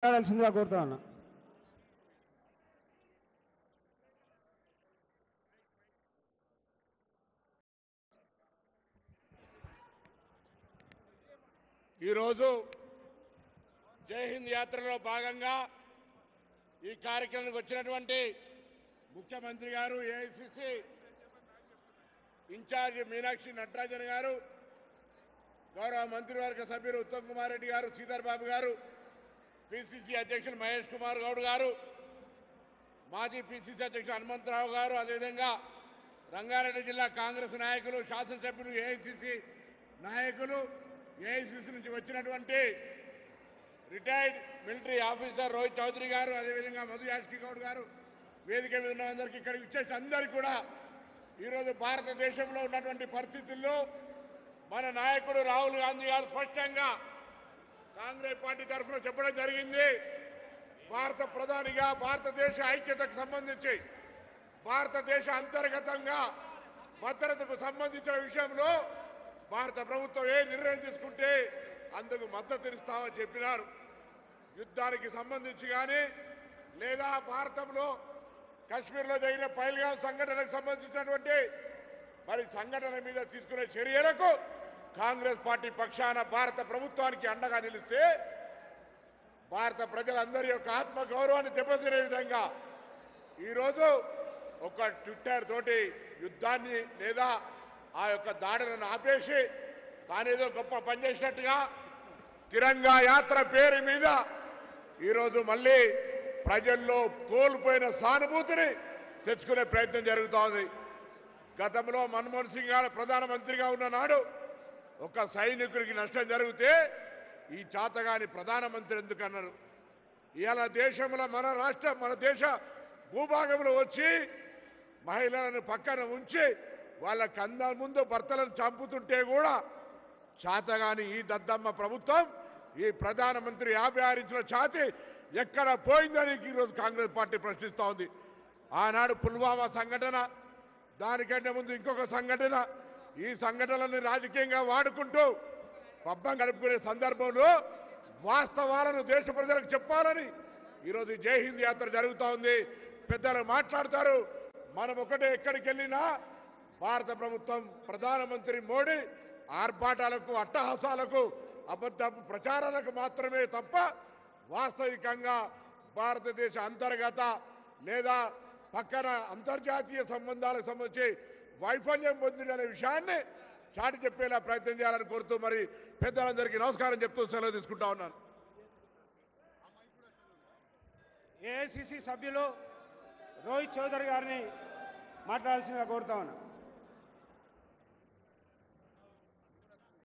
మాట్లాడాల్సిందిగా కోరుతా ఉన్నా. ఈరోజు జై హింద్ యాత్రలో భాగంగా ఈ కార్యక్రమానికి వచ్చినటువంటి ముఖ్యమంత్రి గారు, ఏఐసిసి ఇన్ఛార్జ్ మీనాక్షి నటరాజన్ గారు, గౌరవ మంత్రివర్గ సభ్యులు ఉత్తమ్ కుమార్ రెడ్డి గారు, శ్రీధర్ బాబు గారు, పిసిసి అధ్యక్షులు మహేష్ కుమార్ గౌడ్ గారు, మాజీ పిసిసి అధ్యక్షులు హనుమంతరావు గారు, అదేవిధంగా రంగారెడ్డి జిల్లా కాంగ్రెస్ నాయకులు, శాసనసభ్యులు, ఏఐసిసి నాయకులు, ఏఐసిసి నుంచి వచ్చినటువంటి retired military officer Rohit Chaudhary గారు, అదేవిధంగా మధు యాష్కి గౌడ్ గారు, వేదిక మీద ఉన్న అందరికీ ఇక్కడికి వచ్చేసి అందరికీ కూడా ఈరోజు భారతదేశంలో ఉన్నటువంటి పరిస్థితుల్లో మన నాయకుడు రాహుల్ గాంధీ గారు స్పష్టంగా కాంగ్రెస్ పార్టీ తరఫున చెప్పడం జరిగింది. భారత ప్రధానిగా భారతదేశ ఐక్యతకు సంబంధించి, భారతదేశ అంతర్గతంగా భద్రతకు సంబంధించిన విషయంలో భారత ప్రభుత్వం ఏ నిర్ణయం తీసుకుంటే అందుకు మద్దతునిస్తామని చెప్పినారు. యుద్ధానికి సంబంధించి కానీ, లేదా భారతంలో కశ్మీర్లో జరిగిన పహల్గాం సంఘటనకు సంబంధించినటువంటి సంఘటన మీద తీసుకునే చర్యలకు కాంగ్రెస్ పార్టీ పక్షాన భారత ప్రభుత్వానికి అండగా నిలిస్తే భారత ప్రజలందరి యొక్క ఆత్మగౌరవాన్ని దెబ్బతినే విధంగా ఈరోజు ఒక ట్విట్టర్ తోటి యుద్ధాన్ని లేదా ఆ యొక్క దాడులను ఆపేసి తానేదో గొప్ప పనిచేసినట్టుగా తిరంగా యాత్ర పేరు మీద ఈరోజు మళ్ళీ ప్రజల్లో కోల్పోయిన సానుభూతిని తెచ్చుకునే ప్రయత్నం జరుగుతోంది. గతంలో మన్మోహన్ సింగ్ గారు ప్రధానమంత్రిగా ఉన్న నాడు ఒక సైనికుడికి నష్టం జరిగితే ఈ చాతగాని ప్రధానమంత్రి ఎందుకన్నారు. ఇవాళ దేశంలో మన దేశ భూభాగంలో వచ్చి మహిళలను పక్కన ఉంచి వాళ్ళ కంద ముందు భర్తలను చంపుతుంటే కూడా చాతగాని ఈ దద్దమ్మ ప్రభుత్వం, ఈ ప్రధానమంత్రి 56 ఇంచుల ఛాతి ఎక్కడ పోయిందని ఈరోజు కాంగ్రెస్ పార్టీ ప్రశ్నిస్తూ ఉంది. ఆనాడు పుల్వామా సంఘటన, దానికంటే ముందు ఇంకొక సంఘటన, ఈ సంఘటనలను రాజకీయంగా వాడుకుంటూ పబ్బం గడుపుకునే సందర్భంలో వాస్తవాలను దేశ ప్రజలకు చెప్పాలని ఈరోజు జై హింద్ యాత్ర జరుగుతూ ఉంది. పెద్దలు మాట్లాడతారు. మనం ఒకటే ఎక్కడికి వెళ్ళినా భారత ప్రభుత్వం, ప్రధానమంత్రి మోడీ ఆర్భాటాలకు, అట్టహాసాలకు, అబద్ధపు ప్రచారాలకు మాత్రమే తప్ప వాస్తవికంగా భారతదేశ అంతర్గత లేదా పక్కన అంతర్జాతీయ సంబంధాలకు సంబంధించి వైఫల్యం పొందిన విషయాన్ని చాటి చెప్పేలా ప్రయత్నం చేయాలని కోరుతూ మరి పెద్దలందరికీ నమస్కారం చెప్తూ సెలవు తీసుకుంటా ఉన్నాను. ఏఐసిసి సభ్యులు రోహిత్ చౌదరి గారిని మాట్లాడాల్సిందిగా కోరుతా ఉన్నాను.